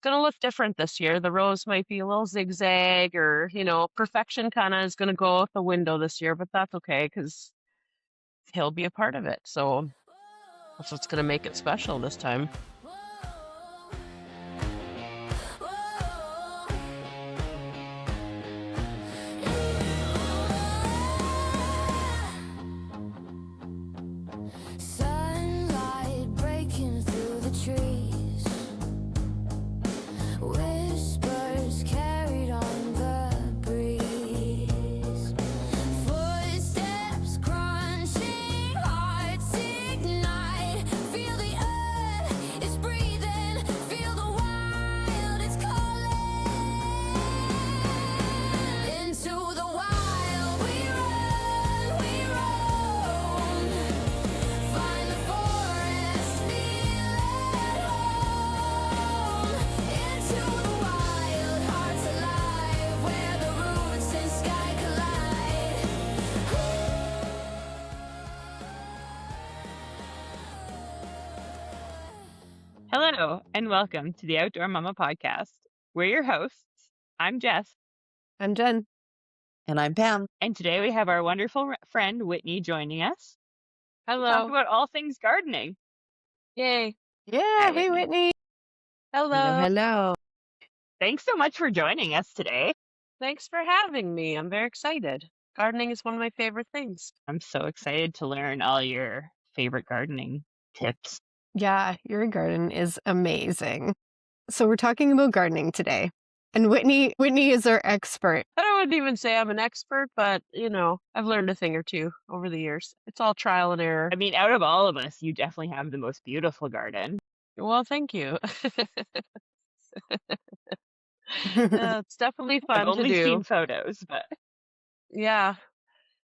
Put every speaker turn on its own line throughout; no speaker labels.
gonna look different this year. The rows might be a little zigzag or, perfection kind of is gonna go out the window this year, but that's okay because he'll be a part of it. So that's what's gonna make it special this time.
Sunlight breaking through the trees, whispers carried on the breeze, footsteps crunching, hearts ignite, feel the earth is breathing, feel the wild it's calling, into the wild we roam, find the forest, feel at home. Into the wild, hearts alive, where the roots and sky collide.
Hello, and welcome to the Outdoor Mama Podcast. We're your hosts. I'm Jess,
I'm Jen.
And I'm Pam.
and today we have our wonderful friend Whitney joining us to talk
Hello.
about all things gardening.
Yay.
Yeah,
Hi,
hey Whitney.
Hello.
Hello.
Thanks so much for joining us today.
Thanks for having me. I'm very excited. Gardening is one of my favorite things.
I'm so excited to learn all your favorite gardening tips.
Yeah, your garden is amazing. So we're talking about gardening today. And Whitney is our expert.
I wouldn't even say I'm an expert, but I've learned a thing or two over the years. It's all trial and error.
I mean, out of all of us, you definitely have the most beautiful garden.
Well, thank you. It's definitely
I've
fun to
only
do.
seen photos, but
Yeah.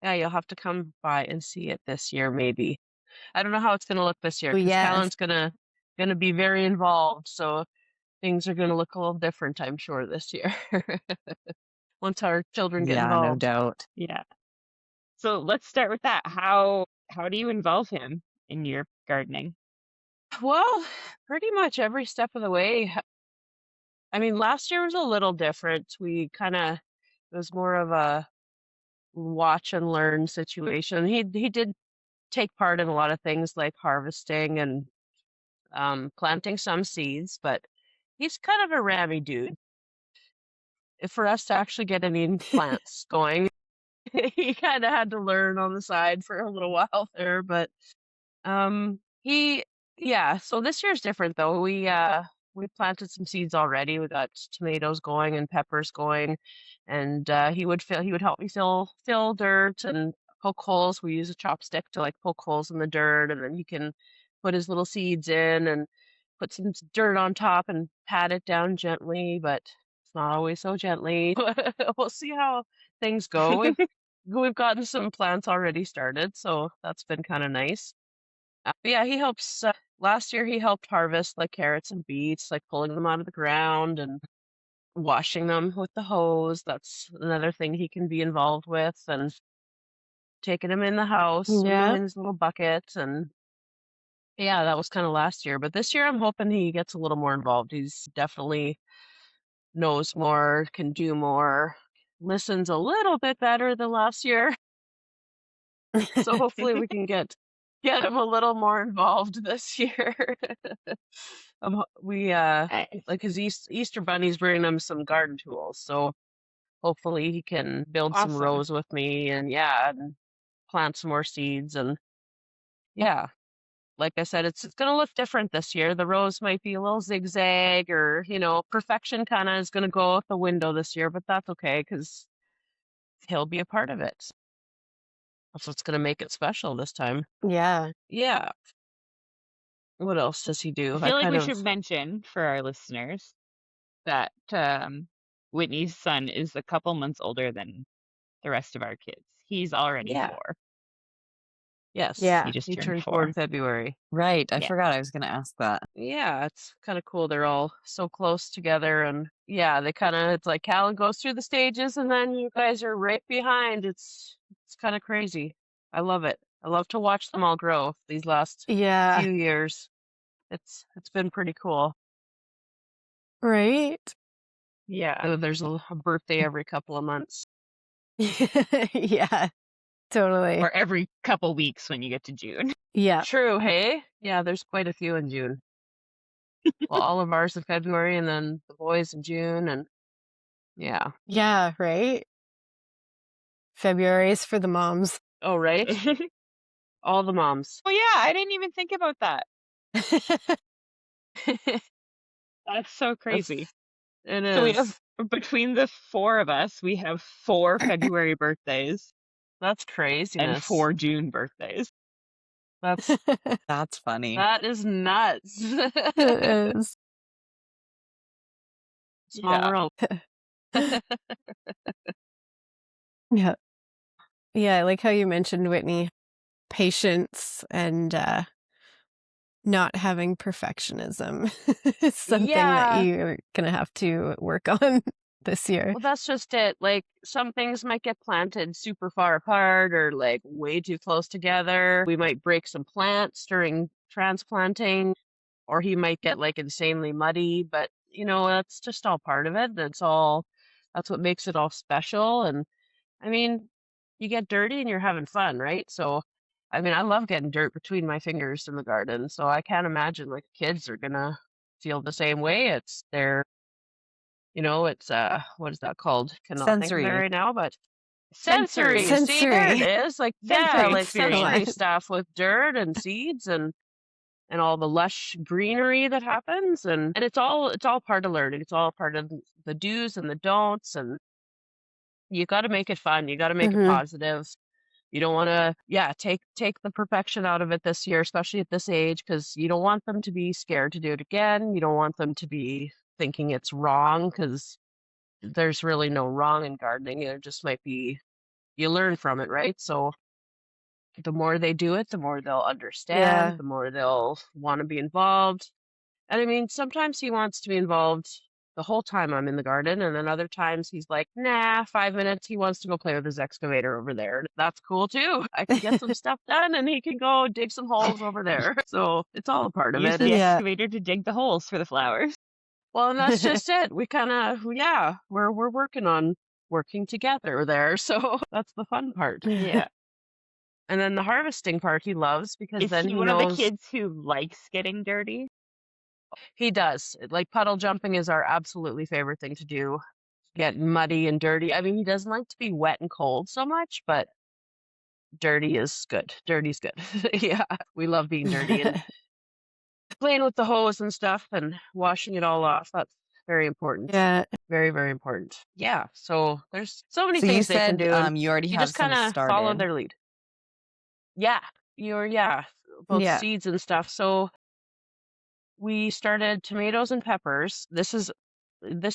Yeah, you'll have to come by and see it this year, maybe. I don't know how it's going to look this year
Oh,
because
yes.
Callan's gonna be very involved, so things are going to look a little different, I'm sure, this year. Once our children get
Yeah, no
involved.
doubt.
yeah. So let's start with that. How do you involve him in your gardening?
Well, pretty much every step of the way. I mean, last year was a little different. It was more of a watch and learn situation. He did take part in a lot of things like harvesting and planting some seeds, but he's kind of a rammy dude. For us to actually get any plants going, he kind of had to learn on the side for a little while there, but he yeah, so this year's different though. We planted some seeds already. We got tomatoes going and peppers going, and he would help me fill dirt and poke holes. We use a chopstick to like poke holes in the dirt, and then he can put his little seeds in and put some dirt on top and pat it down gently, but it's not always so gently. We'll see how things go. We've gotten some plants already started, so that's been kind of nice. But yeah, he helps. Last year, he helped harvest like carrots and beets, like pulling them out of the ground and washing them with the hose. That's another thing he can be involved with, and taking them in the house, swimming
Yeah.
in his little bucket. And yeah, that was kind of last year. But this year, I'm hoping he gets a little more involved. He's definitely knows more, can do more, listens a little bit better than last year. So hopefully we can get him a little more involved this year. We
Nice.
like his Easter bunny's bringing him some garden tools, so hopefully he can build some
Awesome.
rows with me and and plant some more seeds. And yeah, like I said, it's gonna look different this year. The rows might be a little zigzag or, perfection kind of is gonna go out the window this year, but that's okay because he'll be a part of it. That's what's gonna make it special this time.
Yeah.
Yeah. What else does he do?
I feel like we should mention for our listeners that Whitney's son is a couple months older than the rest of our kids. He's already
Yeah.
4.
Yes.
Yeah.
He just
He
turned
turned 4
4.
in February.
Right. I
Yeah.
forgot I was going to ask that.
Yeah, it's kind of cool. They're all so close together, and yeah, it's like Callan goes through the stages and then you guys are right behind. It's kind of crazy. I love it. I love to watch them all grow these last
Yeah.
few years. It's been pretty cool.
Right?
Yeah.
There's a birthday every couple of months.
Yeah, totally.
Or every couple weeks when you get to June.
Yeah.
True, hey? Yeah, there's quite a few in June. Well, all of ours in February and then the boys in June and yeah.
Yeah, right? February is for the moms.
Oh, right? All the moms.
Oh yeah, I didn't even think about that. That's so crazy.
It
So we have,
is.
between the four of us, we have 4 February birthdays
That's
and
craziness.
4 June birthdays.
That's
That's funny.
that is nuts.
It is.
Small
Yeah.
world.
Yeah. Yeah, I like how you mentioned, Whitney, patience and not having perfectionism is something that
Yeah.
you're gonna have to work on this year.
Well, that's just it. Like some things might get planted super far apart or like way too close together. We might break some plants during transplanting, or he might get like insanely muddy, but that's just all part of it. That's what makes it all special. And I mean, you get dirty and you're having fun, right? So, I mean, I love getting dirt between my fingers in the garden. So I can't imagine like kids are gonna feel the same way. It's what is that called? Cannot think of it
Sensory.
right now, but
Sensory.
sensory. See, there it
Sensory.
is. Like, yeah,
Sensory
like
Come on.
sensory
experience.
stuff with dirt and seeds and all the lush greenery that happens and it's all part of learning. It's all part of the do's and the don'ts and you got to make it fun. You got to make it
Mhm.
positive. You don't want to, yeah, take the perfection out of it this year, especially at this age, because you don't want them to be scared to do it again. You don't want them to be thinking it's wrong, because there's really no wrong in gardening. It just might be you learn from it, right? So the more they do it, the more they'll understand,
Yeah.
the more they'll want to be involved. And I mean, sometimes he wants to be involved the whole time I'm in the garden, and then other times he's like, nah, 5 minutes. He wants to go play with his excavator over there. And that's cool too. I can get some stuff done, and he can go dig some holes over there. So it's all a part of
Use
it.
the
Yeah.
excavator to dig the holes for the flowers.
Well, and that's just it. We kind of, yeah, we're working on working together there. So that's the fun part.
Yeah.
And then the harvesting part he loves because
Is
then
he
he
one of the
knows
kids who likes getting dirty?
he does. Like puddle jumping is our absolutely favorite thing to do. Get muddy and dirty. I mean, he doesn't like to be wet and cold so much, but dirty is good. Dirty's good. Yeah, we love being dirty and playing with the hose and stuff and washing it all off. That's very important.
Yeah.
Very, very important. Yeah, so there's so many
So you
things they can
said
do, and
you already
you
have
just kind
some
of follow
started.
their lead. Yeah, yeah, both
Yeah.
seeds and stuff. So we started tomatoes and peppers. This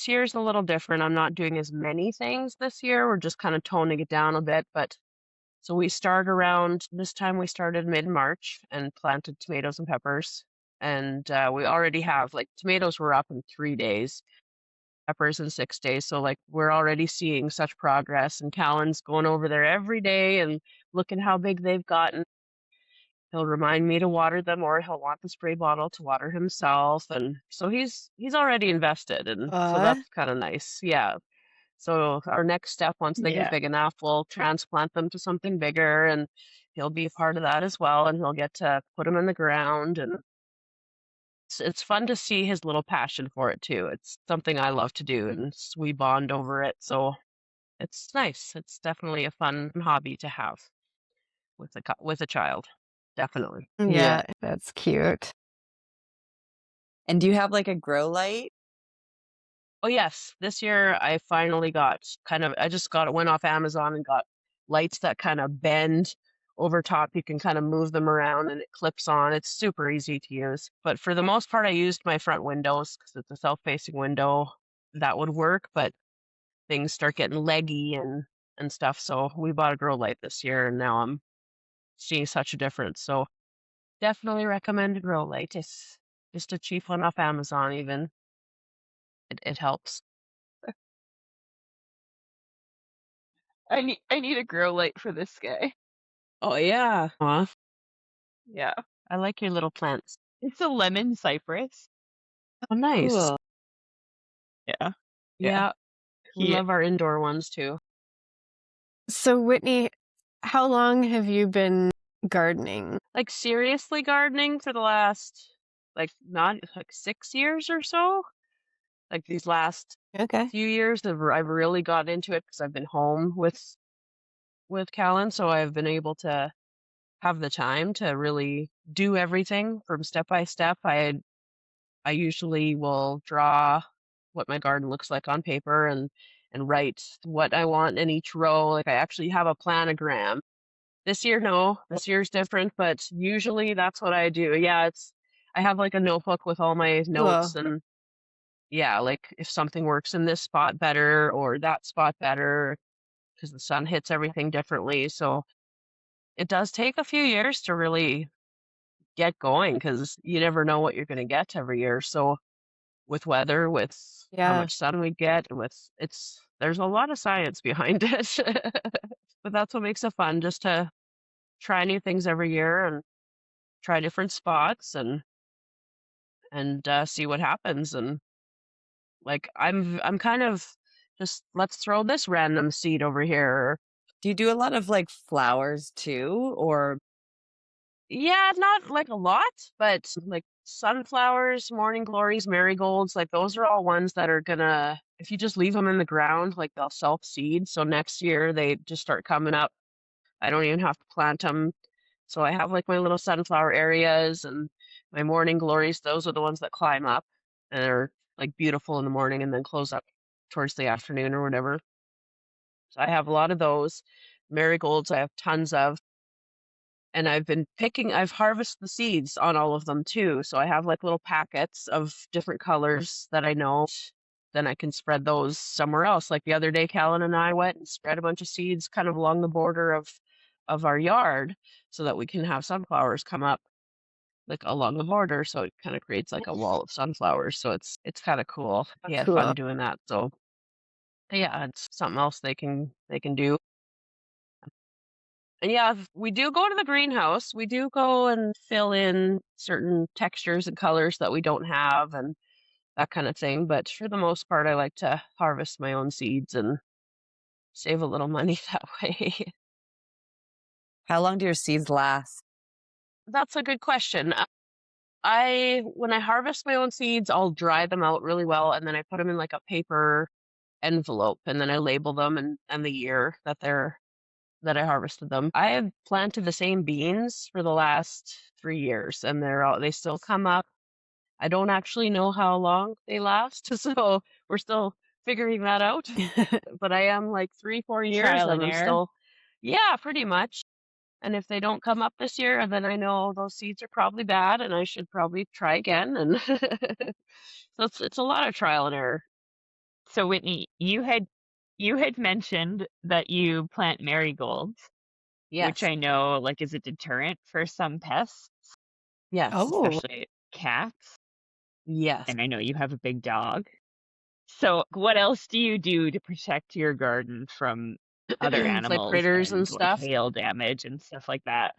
year's a little different. I'm not doing as many things this year. We're just kind of toning it down a bit. But so we start around this time, we started mid-March and planted tomatoes and peppers. And we already have like tomatoes were up in 3 days, peppers in 6 days. So like we're already seeing such progress. And Callan's going over there every day and looking how big they've gotten. He'll remind me to water them, or he'll want the spray bottle to water himself, and so he's already invested, and so
Aw.
that's kind of nice. Yeah. So our next step, once they get
Yeah.
big enough, we'll transplant them to something bigger, and he'll be a part of that as well, and he'll get to put them in the ground, and it's fun to see his little passion for it too. It's something I love to do, and we bond over it, so it's nice. It's definitely a fun hobby to have with a child, definitely.
Yeah.
Yeah, that's cute.
And do you have like a grow light?
Oh yes, this year I finally got I just went off Amazon and got lights that kind of bend over top. You can kind of move them around and it clips on. It's super easy to use. But for the most part, I used my front windows because it's a self-facing window. That would work, but things start getting leggy and stuff. So we bought a grow light this year, and now I'm seeing such a difference. So definitely recommend a grow light. It's just a cheap one off Amazon even. It helps.
I need a grow light for this guy.
Oh yeah. Aw,
Yeah.
I like your little plants.
It's a lemon cypress.
Oh, nice.
Cool.
Yeah. Yeah.
Yeah, we
He
love our indoor ones too.
So, Whitney, how long have you been gardening?
Like seriously gardening for the last not like 6 years or so. Like these last
Okay.
few years, I've really got into it because I've been home with Callan, so I've been able to have the time to really do everything from step by step. I usually will draw what my garden looks like on paper and write what I want in each row. Like I actually have a planogram. This year, no. This year's different, but usually that's what I do. Yeah, I have like a notebook with all my notes
Cool.
and yeah, like if something works in this spot better or that spot better because the sun hits everything differently. So it does take a few years to really get going because you never know what you're going to get every year. So with weather, with how
Yeah.
much sun we get, there's a lot of science behind it. But that's what makes it fun, just to try new things every year and try different spots and see what happens. And like I'm kind of just let's throw this random seed over here.
Do you do a lot of like flowers too? Or
Yeah, not like a lot, but like sunflowers, morning glories, marigolds, like those are all ones that are gonna, if you just leave them in the ground, like they'll self-seed. So next year they just start coming up. I don't even have to plant them. So I have like my little sunflower areas and my morning glories. Those are the ones that climb up and are like beautiful in the morning and then close up towards the afternoon or whatever. So I have a lot of those. Marigolds, I have tons of. And I've harvested the seeds on all of them too. So I have like little packets of different colors that I know. Then I can spread those somewhere else. Like the other day, Callan and I went and spread a bunch of seeds kind of along the border of our yard so that we can have sunflowers come up like along the border. So it kind of creates like a wall of sunflowers. So it's kind of cool. He had
Cool.
fun doing that. So yeah, it's something else they can do. And yeah, we do go to the greenhouse. We do go and fill in certain textures and colors that we don't have and that kind of thing. But for the most part, I like to harvest my own seeds and save a little money that way.
how long do your seeds last?
That's a good question. When I harvest my own seeds, I'll dry them out really well and then I put them in like a paper envelope and then I label them and the year that I harvested them. I have planted the same beans for the last 3 years and they still come up. I don't actually know how long they last, so we're still figuring that out. But I am like 3, 4 years
trial
and
and
I'm
error.
still, yeah, pretty much. And if they don't come up this year, then I know those seeds are probably bad and I should probably try again. And so it's a lot of trial and error.
So Whitney, you had mentioned that you plant marigolds, which
Yes,
I know like is a deterrent for some pests,
yes,
Oh.
especially cats.
yes.
And I know you have a big dog. So what else do you do to protect your garden from other
Like
animals
critters and
and like
stuff.
hail damage and stuff like that?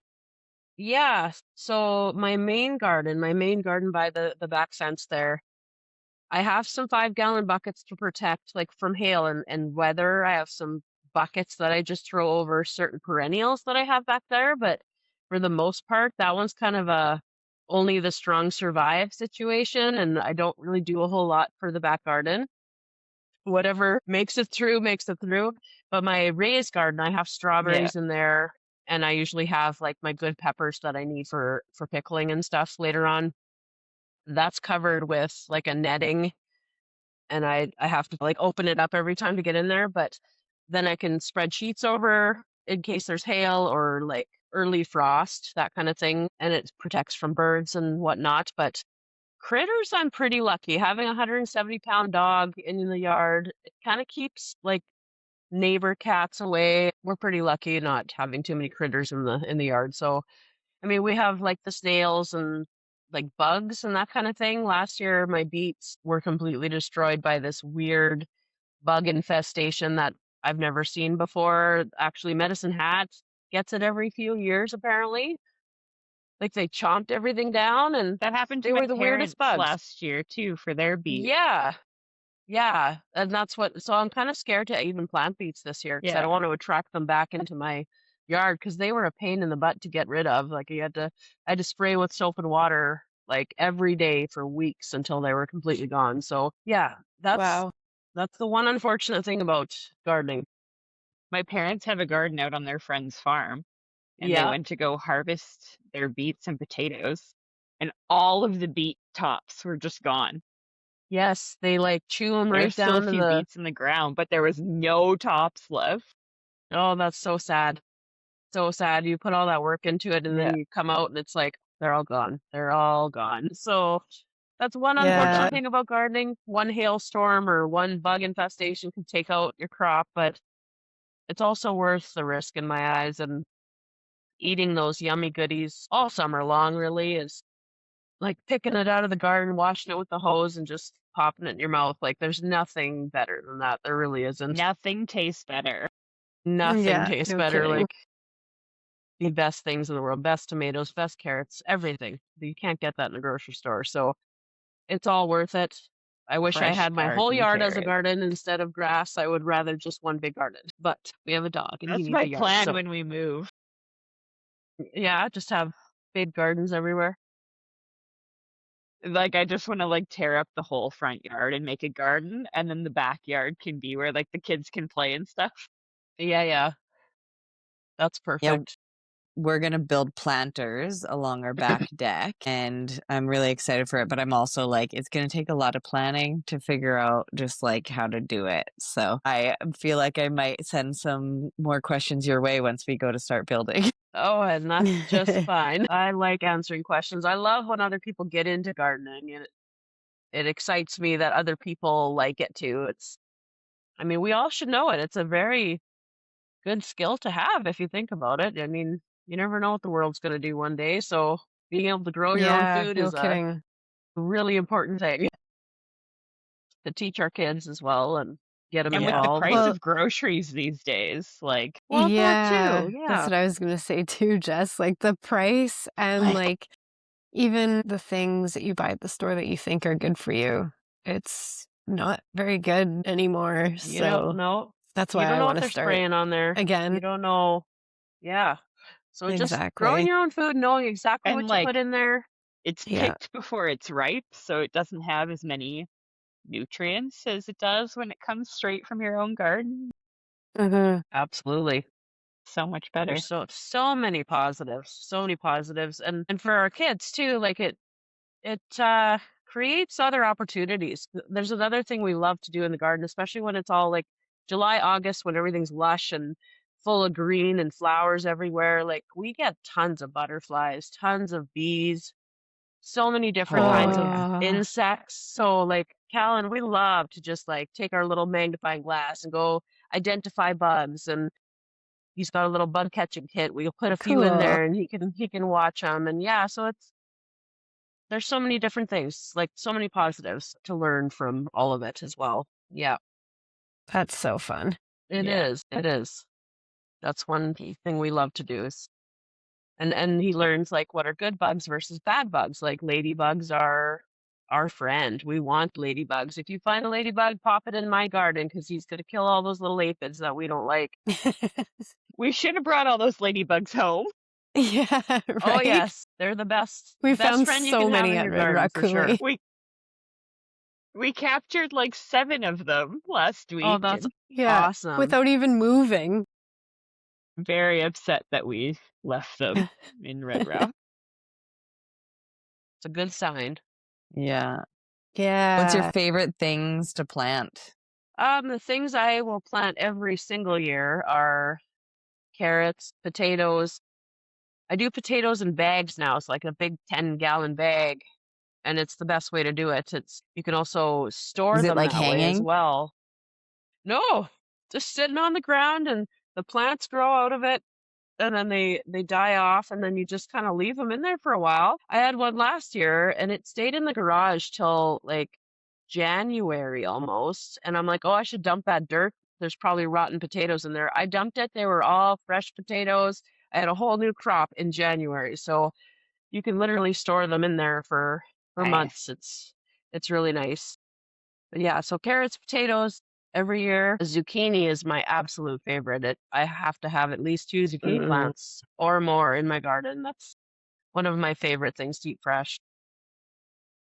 Yeah. So my main garden by the back fence there, I have some 5-gallon buckets to protect like from hail and weather. I have some buckets that I just throw over certain perennials that I have back there, but for the most part, that one's kind of a only the strong survive situation, and I don't really do a whole lot for the back garden. Whatever makes it through, makes it through. But my raised garden, I have
Yeah.
strawberries in there, and I usually have like my good peppers that I need for pickling and stuff later on. That's covered with like a netting and I have to like open it up every time to get in there, but then I can spread sheets over in case there's hail or like early frost, that kind of thing, and it protects from birds and whatnot. But critters, I'm pretty lucky. Having a 170-pound dog in the yard, it kind of keeps like neighbor cats away. We're pretty lucky not having too many critters in the yard. So I mean, we have like the snails and like bugs and that kind of thing. Last year, my beets were completely destroyed by this weird bug infestation that I've never seen before. Actually, Medicine Hat gets it every few years, apparently. Like they chomped everything down and
That happened to
they
my
were the weirdest
parents
bugs.
last year too for their beets.
Yeah. Yeah, and that's what so I'm kinda scared to even plant beets this year because I
Yeah.
don't want to attract them back into my yard because they were a pain in the butt to get rid of, like, I had to spray with soap and water, like, every day for weeks until they were completely gone, so, yeah,
Wow.
that's the one unfortunate thing about gardening.
My parents have a garden out on their friend's farm, and they
Yeah,
went to go harvest their beets and potatoes, and all of the beet tops were just gone.
yes, they, like, chew them right
There's still a
down to
few
the
beets in the ground, but there was no tops left.
oh, that's so sad. So sad. You put all that work into it and then
Yeah.
you come out and it's like they're all gone. They're all gone. So that's one
Yeah.
unfortunate thing about gardening. One hailstorm or one bug infestation can take out your crop, but it's also worth the risk in my eyes. And eating those yummy goodies all summer long really is like picking it out of the garden, washing it with the hose, and just popping it in your mouth. Like there's nothing better than that. There really isn't.
Nothing tastes better.
Nothing
Yeah,
tastes
no
better.
kidding.
Like the best things in the world, best tomatoes, best carrots, everything. You can't get that in a grocery store. So it's all worth it. I wish I
Fresh
had my whole
garden
yard as a
carrot.
garden instead of grass. I would rather just one big garden. But we have a dog and he
That's
needs
my
a yard.
plan
So
when we move.
yeah, just have big gardens everywhere.
Like, I just wanna, like, tear up the whole front yard and make a garden, and then the backyard can be where, like, the kids can play and stuff.
Yeah, yeah. That's
Yeah,
perfect.
we're gonna build planters along our back deck, and I'm really excited for it, but I'm also like, it's gonna take a lot of planning to figure out just like how to do it. So I feel like I might send some more questions your way once we go to start building.
Oh, and that's just fine. I like answering questions. I love when other people get into gardening and it excites me that other people like it too. I mean, we all should know it. It's a very good skill to have if you think about it. I mean, you never know what the world's going to do one day. So being able to grow your own
Yeah,
food
no
is a
kidding.
really important thing to teach our kids as well and get them
And with the
involved.
price
And
Well,
of groceries these days, like
well, that too.
yeah, that's
Yeah.
what I was gonna say too, Jess. Like the price and
like,
like even the things that you buy at the store that you think are good for you, it's not very good anymore.
You don't
So
know.
that's
You
why
don't
I
know
want
what
to
they're
start
spraying on there. You
again.
don't know. Yeah. So just growing
Exactly.
your own food, knowing exactly
and,
what you
like,
put in there.
it's
Yeah.
picked before it's ripe, so it doesn't have as many nutrients as it does when it comes straight from your own garden.
Hmm.
Absolutely.
So much
There's
better.
so many positives, so many positives, and for our kids too. Like it creates other opportunities. There's another thing we love to do in the garden, especially when it's all like July, August, when everything's lush and full of green and flowers everywhere. Like we get tons of butterflies, tons of bees, so many different
Oh,
kinds of
yeah.
Oh,
insects. So like Callan, we love to just like take our little magnifying glass and go identify bugs and he's got a little bug catching kit. We'll put a few in
cool.
there and he can watch them. And yeah, so there's so many different things, like so many positives to learn from all of it as well. Yeah,
That's so fun.
it
Yeah.
is. It is. That's one key thing we love to do is and he learns like what are good bugs versus bad bugs. Like ladybugs are our friend. We want ladybugs. If you find a ladybug, pop it in my garden because he's gonna kill all those little aphids that we don't like.
We should have brought all those ladybugs home.
Yeah,
Oh
right?
yes, they're the
We
best
found
friend you
so
can have
many
in
at
your
Red
garden
Rock
for sure.
Coulee.
We captured like 7 of them last
Oh,
week,
that's
and
Yeah,
awesome.
without even moving.
very upset that we left them in Red Rock.
It's a good sign.
Yeah. What's your
Yeah.
favorite things to plant?
The things I will plant every single year are carrots, potatoes. I do potatoes in bags now. It's like a big 10-gallon bag, and it's the best way to do it. You can also store
Is it
them
like
that way as
hanging?
well. No, just sitting on the ground and the plants grow out of it and then they die off and then you just kind of leave them in there for a while. I had one last year and it stayed in the garage till like January almost. And I'm like, oh, I should dump that dirt. There's probably rotten potatoes in there. I dumped it. They were all fresh potatoes. I had a whole new crop in January. So you can literally store them in there for months.
Nice.
It's really nice. But yeah, so carrots, potatoes every year. Zucchini is my absolute favorite. I have to have at least 2 zucchini plants or more in my garden. That's one of my favorite things to eat fresh.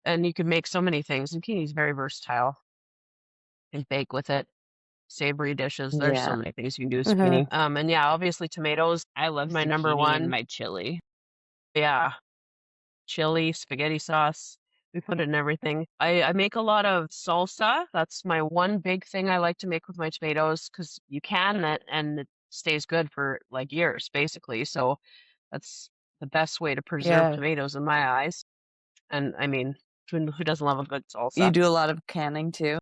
And you can make so many things. Zucchini is very versatile. You can bake with it, savory dishes. There's so
Yeah.
many things you can do with
Mhm.
zucchini. And yeah, obviously tomatoes,
I love
my number
zucchini in
one.
my chili.
Yeah, chili, spaghetti sauce. We put it in everything. I make a lot of salsa. That's my one big thing I like to make with my tomatoes because you can and it stays good for like years, basically. So that's the best way to preserve
Yeah.
tomatoes in my eyes. And I mean, who doesn't love a good
You
salsa?
do a lot of canning too?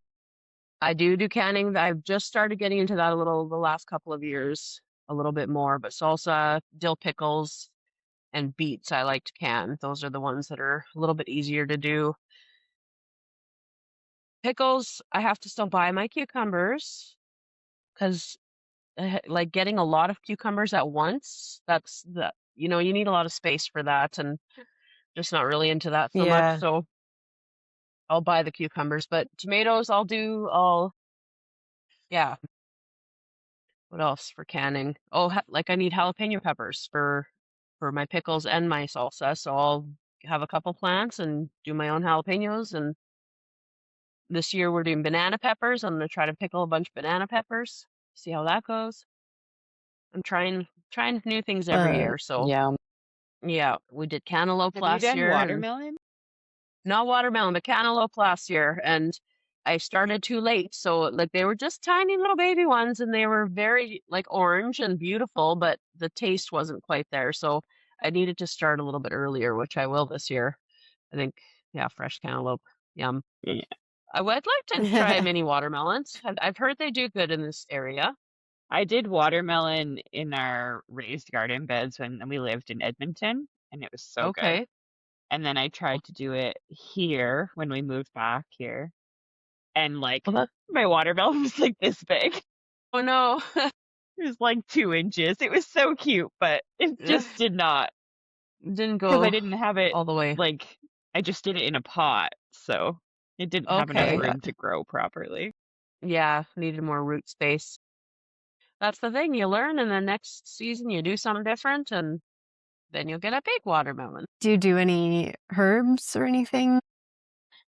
I do canning. I've just started getting into that a little the last couple of years, a little bit more. But salsa, dill pickles, and beets I like to can. Those are the ones that are a little bit easier to do. Pickles, I have to still buy my cucumbers because like getting a lot of cucumbers at once, you need a lot of space for that and just not really into that so much.
Yeah.
So I'll buy the cucumbers, but tomatoes yeah. What else for canning? Oh, like I need jalapeno peppers for my pickles and my salsa, so I'll have a couple plants and do my own jalapenos. And this year we're doing banana peppers. I'm gonna try to pickle a bunch of banana peppers, see how that goes. I'm trying new things every
Uh,
year. So
Yeah.
yeah, we did cantaloupe
Have you
last
done
year and
watermelon?
not watermelon, but cantaloupe last year. And I started too late. So like they were just tiny little baby ones and they were very like orange and beautiful, but the taste wasn't quite there. So I needed to start a little bit earlier, which I will this year. I think, yeah, fresh cantaloupe. Yum.
Yeah.
I would like to try mini watermelons. I've heard they do good in this area.
I did watermelon in our raised garden beds when we lived in Edmonton, and it was so good.
Okay.
And then I tried to do it here when we moved back here, and like
Well, that,
my watermelon was like this big.
oh no.
It was like 2 inches. It was so cute, but it just did not
Didn't
because I
go
didn't have it
all the way.
like I just did it in a pot, so it didn't have enough
Okay.
yeah.
room to grow properly.
Yeah, needed more root space. That's the thing. You learn, and the next season you do something different, and then you'll get a big watermelon.
Do you do any herbs or anything?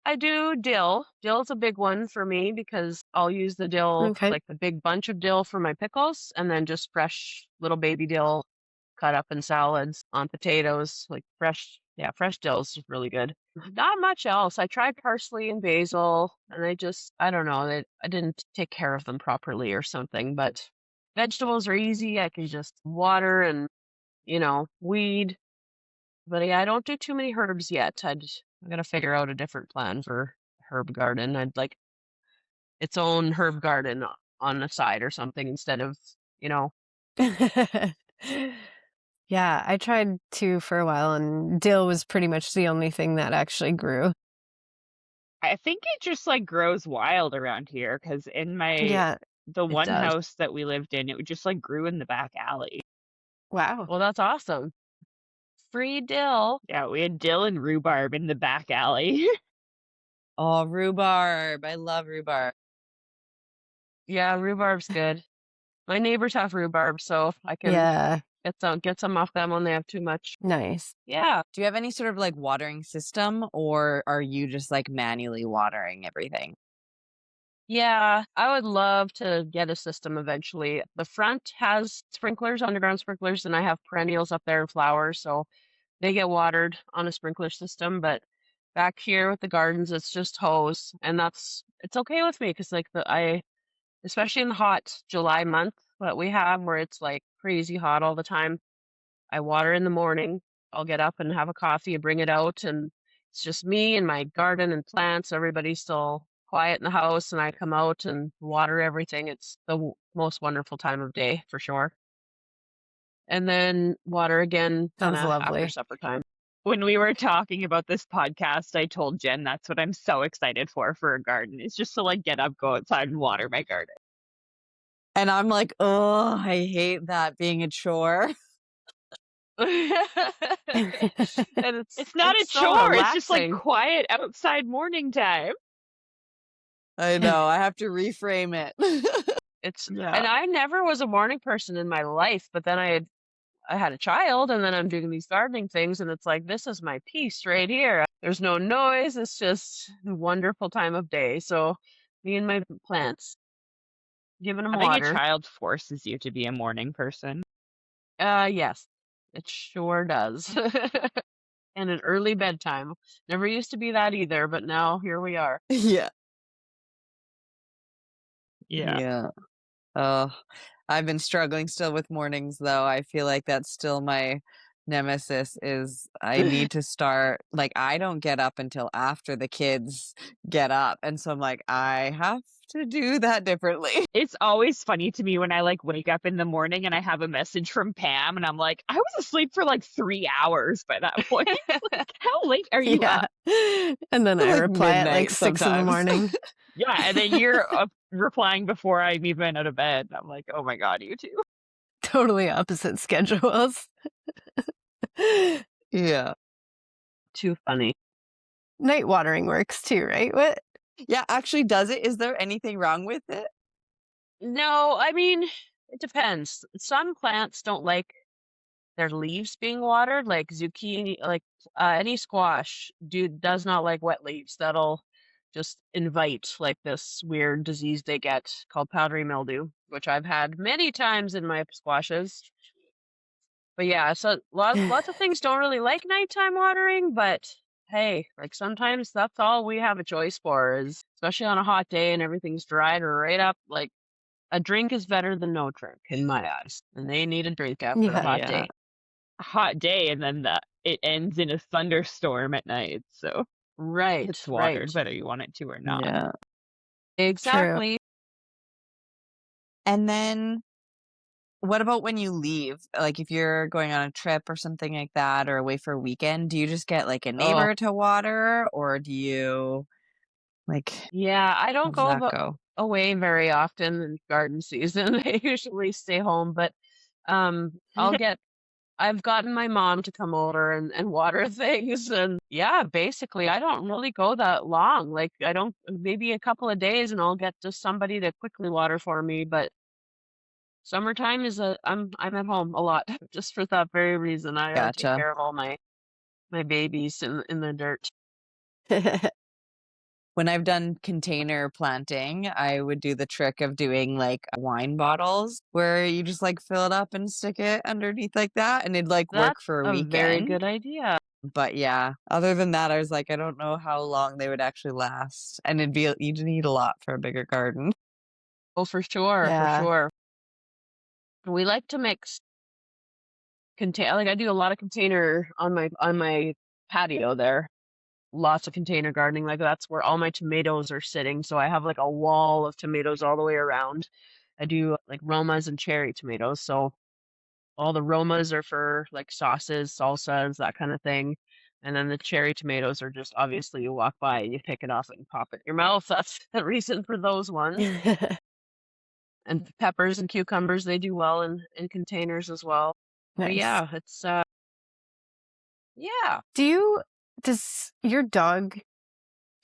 I do dill. Dill's a big one for me because I'll use the dill,
Okay.
like the big bunch of dill for my pickles, and then just fresh little baby dill cut up in salads on potatoes, like fresh dill's really good. Not much else. I tried parsley and basil, and I don't know, I didn't take care of them properly or something, but vegetables are easy. I can just water and, weed. But yeah, I don't do too many herbs yet. I gotta figure out a different plan for herb garden. I'd like its own herb garden on the side or something instead of, you know,
Yeah, I tried to for a while, and dill was pretty much the only thing that actually grew.
I think it just like grows wild around here because in
Yeah,
the
it
one
does.
house that we lived in, it just like grew in the back alley.
Wow.
well, that's awesome. Free dill.
Yeah, we had dill and rhubarb in the back alley.
Oh, rhubarb. I love rhubarb.
Yeah, rhubarb's good. My neighbors have rhubarb, so I can
Yeah,
get some off them when they have too much.
nice.
Yeah.
Do you have any sort of like watering system, or are you just like manually watering everything?
Yeah, I would love to get a system eventually. The front has sprinklers, underground sprinklers, and I have perennials up there and flowers, so they get watered on a sprinkler system. But back here with the gardens, it's just hose, and it's okay with me because like especially in the hot July month that we have where it's like crazy hot all the time. I water in the morning. I'll get up and have a coffee and bring it out, and it's just me and my garden and plants. Everybody's still quiet in the house, and I come out and water everything. It's the most wonderful time of day for sure. And then water again kind
Sounds
of after
lovely.
supper time.
When we were talking about this podcast, I told Jen that's what I'm so excited for a garden. It's just to like get up, go outside and water my garden.
And I'm like, oh, I hate that being a chore.
And it's
It's not a
so
chore, it's just like
relaxing.
quiet outside morning time.
I know. I have to reframe it.
And I never was a morning person in my life, but then I had a child, and then I'm doing these gardening things, and it's like, this is my peace right here. There's no noise. It's just a wonderful time of day. So me and my plants, giving them
Having a
water.
child forces you to be a morning person.
Yes, it sure does. And an early bedtime. Never used to be that either, but now here we are.
Yeah.
Yeah.
Yeah. Oh, I've been struggling still with mornings though. I feel like that's still my nemesis is I need to start like I don't get up until after the kids get up. And so I'm like, I have to do that differently.
It's always funny to me when I like wake up in the morning and I have a message from Pam and I'm like, I was asleep for like 3 hours by that point. Like, how late are you
Yeah.
up?
And then I
Like
reply at like
midnight
6 in the
sometimes.
morning.
Yeah, and then you're replying before I'm even out of bed. I'm like, oh my God, you two.
Totally opposite schedules.
Yeah.
Too funny.
Night watering works too, right? What?
Yeah, actually does it? Is there anything wrong with it?
No, I mean, it depends. Some plants don't like their leaves being watered, like zucchini, like any squash does not like wet leaves. That'll just invite like this weird disease they get called powdery mildew, which I've had many times in my squashes. But yeah, so lots of things don't really like nighttime watering, but hey, like sometimes that's all we have a choice for is especially on a hot day and everything's dried right up, like a drink is better than no drink in my eyes. And they need a drink after a
Yeah.
hot
Yeah.
day.
Hot day and then it ends in a thunderstorm at night. So
Right,
it's
right.
watered whether you want it to or not.
Yeah.
Exactly.
And then what about when you leave? Like if you're going on a trip or something like that or away for a weekend, do you just get like a
Oh,
neighbor to water or do you like
yeah, I
how
don't
does
go
that go?
away very often in garden season. I usually stay home, but I'll get I've gotten my mom to come over and water things. And yeah, basically, I don't really go that long. Like, I don't, maybe a couple of days and I'll get just somebody to quickly water for me. But summertime I'm at home a lot just for that very reason. I gotta take
Gotcha.
care of all my babies in the dirt.
When I've done container planting, I would do the trick of doing like wine bottles where you just like fill it up and stick it underneath like that and it'd like work
That's
for a
a very
weekend.
good idea.
But yeah, other than that, I was like, I don't know how long they would actually last. And you'd need a lot for a bigger garden.
Oh, for sure, for
Yeah.
sure. We like to mix like I do a lot of container on my patio there. Lots of container gardening. Like that's where all my tomatoes are sitting. So I have like a wall of tomatoes all the way around. I do like Romas and cherry tomatoes. So all the Romas are for like sauces, salsas, that kind of thing. And then the cherry tomatoes are just obviously you walk by and you pick it off and pop it in your mouth. That's the reason for those ones. And peppers and cucumbers, they do well in containers as well. But
Nice.
yeah, it's yeah.
Does your dog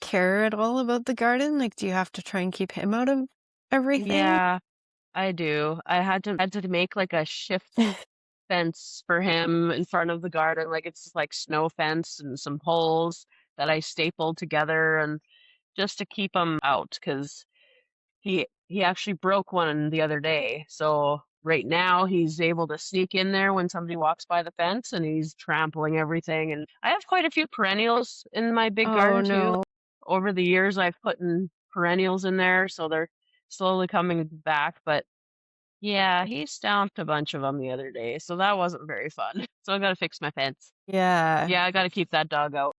care at all about the garden? Like, do you have to try and keep him out of everything?
Yeah, I do. I had to make like a shift fence for him in front of the garden. Like it's like snow fence and some poles that I stapled together and just to keep him out because he actually broke one the other day. So right now he's able to sneak in there when somebody walks by the fence and he's trampling everything. And I have quite a few perennials in my big
Oh,
garden too.
no.
Over the years I've put in perennials in there, so they're slowly coming back. But yeah, he stomped a bunch of them the other day, so that wasn't very fun. So I gotta fix my fence.
Yeah.
Yeah, I gotta keep that dog out.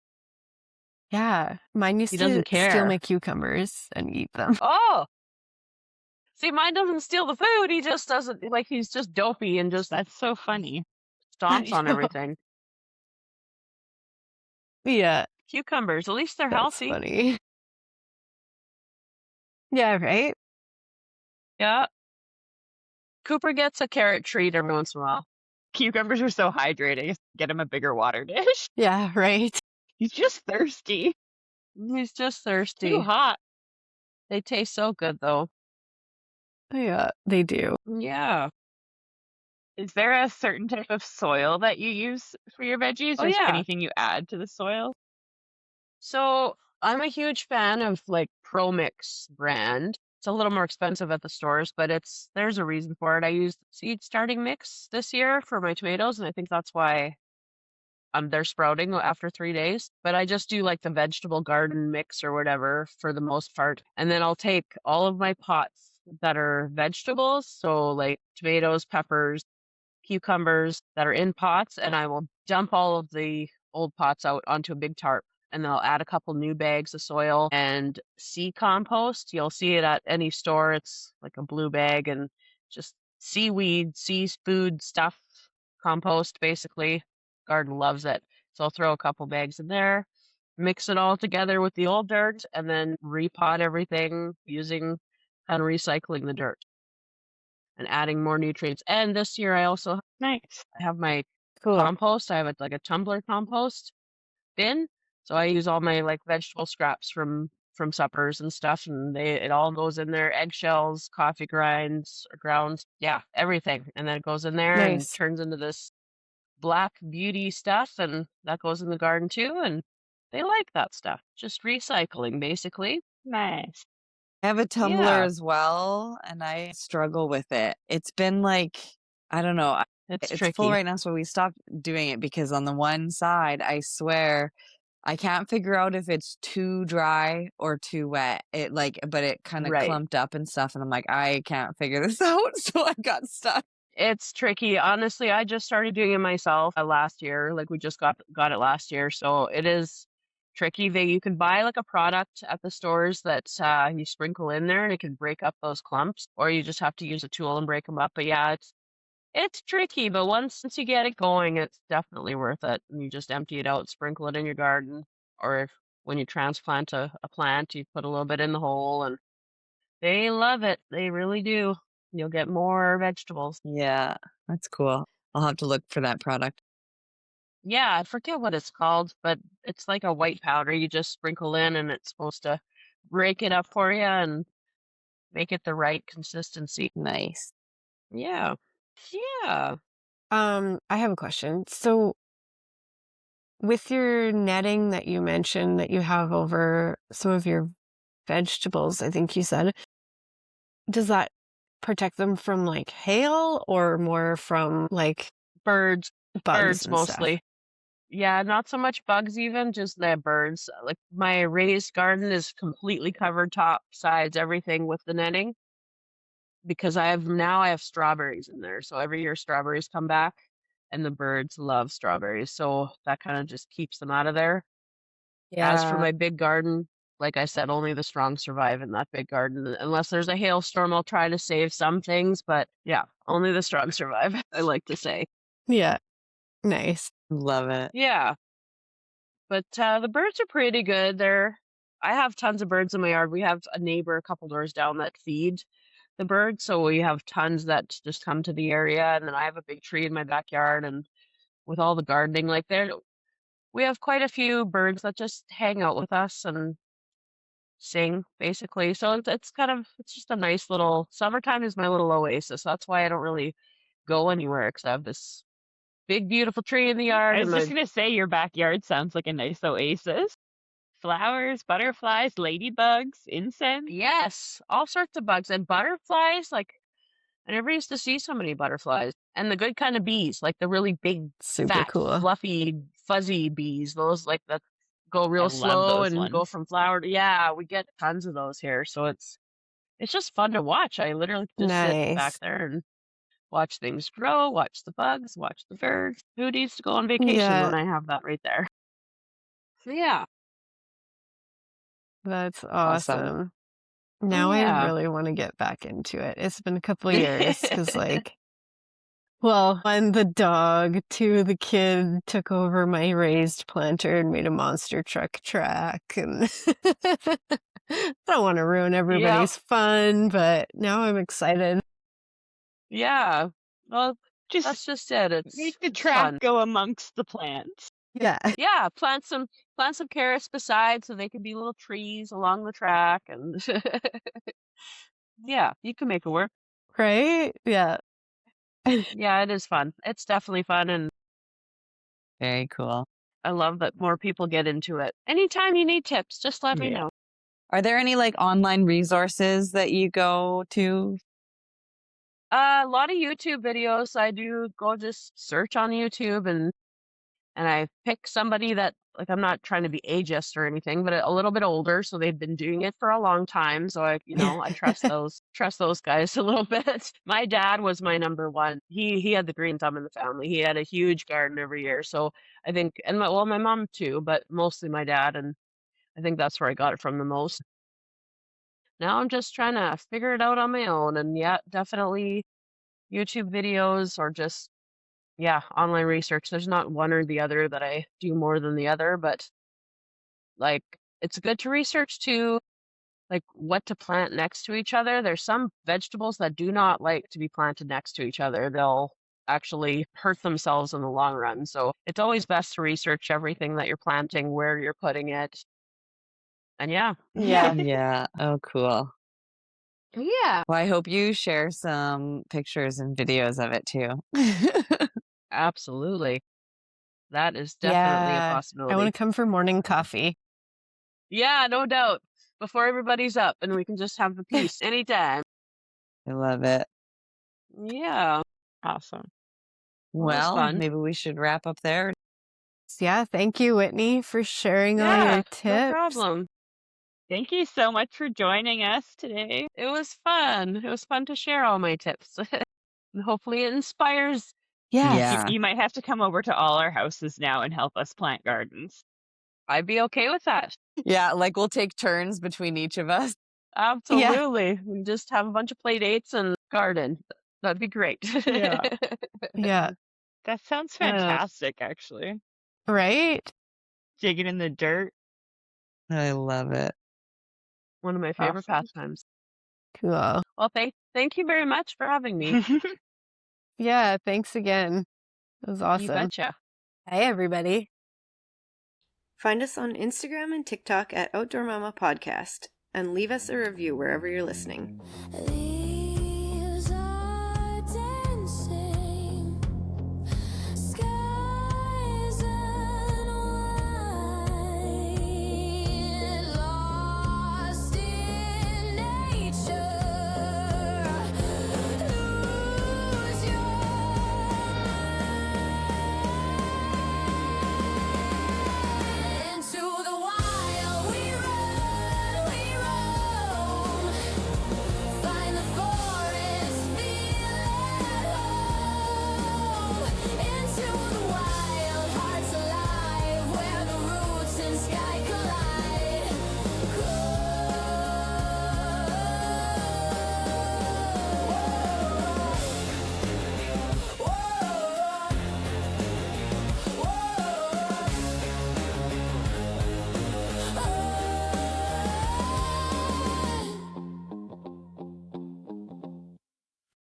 Yeah. Mine used
He
to
doesn't
steal
care.
my cucumbers and eat them.
Oh, see, mine doesn't steal the food. He just doesn't like he's just dopey and just
That's so funny.
stomps
I
on
know.
everything.
Yeah,
Cucumbers, at least they're
that's
healthy.
funny. Yeah, right?
Yeah. Cooper gets a carrot treat every once in a while.
Cucumbers are so hydrating. Get him a bigger water dish.
Yeah, right.
He's just thirsty.
He's just
Too
thirsty.
hot.
They taste so good though.
Yeah, they do.
Yeah.
Is there a certain type of soil that you use for your veggies,
Oh
or is there
yeah.
anything you add to the soil?
So I'm a huge fan of like Pro Mix brand. It's a little more expensive at the stores, but there's a reason for it. I used seed starting mix this year for my tomatoes, and I think that's why they're sprouting after 3 days. But I just do like the vegetable garden mix or whatever for the most part. And then I'll take all of my pots that are vegetables, so like tomatoes, peppers, cucumbers that are in pots, and I will dump all of the old pots out onto a big tarp. And then I'll add a couple new bags of soil and sea compost. You'll see it at any store. It's like a blue bag and just seaweed, seafood stuff, compost basically. Garden loves it. So I'll throw a couple bags in there, mix it all together with the old dirt, and then repot everything using kind of recycling the dirt and adding more nutrients. And this year I also
Nice.
have my
Cool.
compost. I have like a tumbler compost bin. So I use all my like vegetable scraps from suppers and stuff, and it all goes in there. Eggshells, coffee grounds, yeah, everything. And then it goes in there and
Nice.
turns into this black beauty stuff, and that goes in the garden too. And they like that stuff. Just recycling, basically.
Nice.
I have a tumbler
Yeah,
as well, and I struggle with it. It's been like, I don't know,
it's
it's full
tricky.
right now, so we stopped doing it because on the one side, I swear, I can't figure out if it's too dry or too wet. But it kind of
Right.
clumped up and stuff, and I'm like, I can't figure this out, so I got stuck.
It's tricky. Honestly, I just started doing it myself last year. Like we just got it last year, so it is tricky. You can buy like a product at the stores that you sprinkle in there, and it can break up those clumps, or you just have to use a tool and break them up. But yeah, it's tricky. But once you get it going, it's definitely worth it. And you just empty it out, sprinkle it in your garden, or when you transplant a plant, you put a little bit in the hole, and they love it. They really do. You'll get more vegetables.
Yeah, that's cool. I'll have to look for that product.
Yeah, I forget what it's called, but it's like a white powder you just sprinkle in and it's supposed to break it up for you and make it the right consistency.
Nice.
Yeah. Yeah.
I have a question. So with your netting that you mentioned that you have over some of your vegetables, I think you said, does that protect them from like hail or more from like
Birds,
bugs
birds
and stuff?
mostly. Yeah, not so much bugs even, just the birds. Like my raised garden is completely covered top, sides, everything with the netting because I have strawberries in there. So every year strawberries come back and the birds love strawberries. So that kind of just keeps them out of there. As for
Yeah.
my big garden, like I said, only the strong survive in that big garden. Unless there's a hailstorm, I'll try to save some things, but yeah, only the strong survive, I like to say.
Yeah. Nice.
Love it.
Yeah, but the birds are pretty good. I have tons of birds in my yard. We have a neighbor a couple doors down that feed the birds, so we have tons that just come to the area, and then I have a big tree in my backyard, and with all the gardening, like there, we have quite a few birds that just hang out with us and sing basically. So it's just a nice little summertime is my little oasis. That's why I don't really go anywhere because I have this big beautiful tree in the
I
yard and
was just
my
gonna say your backyard sounds like a nice oasis. Flowers, butterflies, ladybugs, incense.
yes, all sorts of bugs and butterflies. Like I never used to see so many butterflies and the good kind of bees, like the really big,
Super
fat,
cool.
fluffy, fuzzy bees. Those like that go
I
real
love
slow
those
and go
ones.
from flower to yeah. We get tons of those here, so it's just fun to watch. I literally just sit back
Nice.
there and watch things grow, watch the bugs, watch the birds. Who needs to go on vacation
Yeah,
when I have that right there? So yeah.
that's
Awesome.
awesome. Now I
Yeah.
really want to get back into it. It's been a couple years because, like, well, one, the dog, two, the kid took over my raised planter and made a monster truck track. And I don't want to ruin
Yeah.
everybody's fun, but now I'm excited.
Yeah. Well,
Just
that's just it.
make the
It's
track
fun.
go amongst the plants.
Yeah.
Yeah, plant some carrots beside so they can be little trees along the track and yeah, you can make it work.
Right? Yeah.
Yeah, it is fun. It's definitely fun and
Very cool.
I love that more people get into it. Anytime you need tips, just let me
Yeah.
know.
Are there any like online resources that you go to?
A lot of YouTube videos. I do go just search on YouTube and I pick somebody that like I'm not trying to be ageist or anything, but a little bit older, so they've been doing it for a long time. So I trust those guys a little bit. My dad was my number one. He had the green thumb in the family. He had a huge garden every year. So I think and my mom too, but mostly my dad, and I think that's where I got it from the most. Now I'm just trying to figure it out on my own, and yeah, definitely YouTube videos or just yeah, online research. There's not one or the other that I do more than the other, but like it's good to research too, like what to plant next to each other. There's some vegetables that do not like to be planted next to each other. They'll actually hurt themselves in the long run. So it's always best to research everything that you're planting, where you're putting it. And yeah.
Yeah.
Yeah. Oh, cool.
Yeah,
Well, I hope you share some pictures and videos of it too.
absolutely. That is definitely a
Yeah. I want
possibility.
to come for morning coffee.
Yeah, no doubt. Before everybody's up and we can just have the peace anytime.
I love it.
Yeah.
Awesome.
Well, it was
Well,
fun.
maybe we should wrap up there.
Yeah. Thank you, Whitney, for sharing all your
Yeah, no
tips.
problem.
Thank you so much for joining us today.
It was fun. It was fun to share all my tips. And hopefully it inspires.
Yes.
Yeah.
You might have to come over to all our houses now and help us plant gardens.
I'd be okay with that.
Yeah. Like we'll take turns between each of us.
Yeah.
Absolutely. We just have a bunch of play dates and garden. That'd be great.
Yeah.
Yeah.
That sounds
Uh,
fantastic, actually.
Right?
Digging in the dirt.
I love it.
one of my favorite
Awesome.
pastimes.
Cool.
Well, thank you very much for having me.
Yeah. Thanks again. It was
You
awesome.
betcha.
Hi, everybody. Find us on Instagram and TikTok at Outdoor Mama Podcast and leave us a review wherever you're listening.
The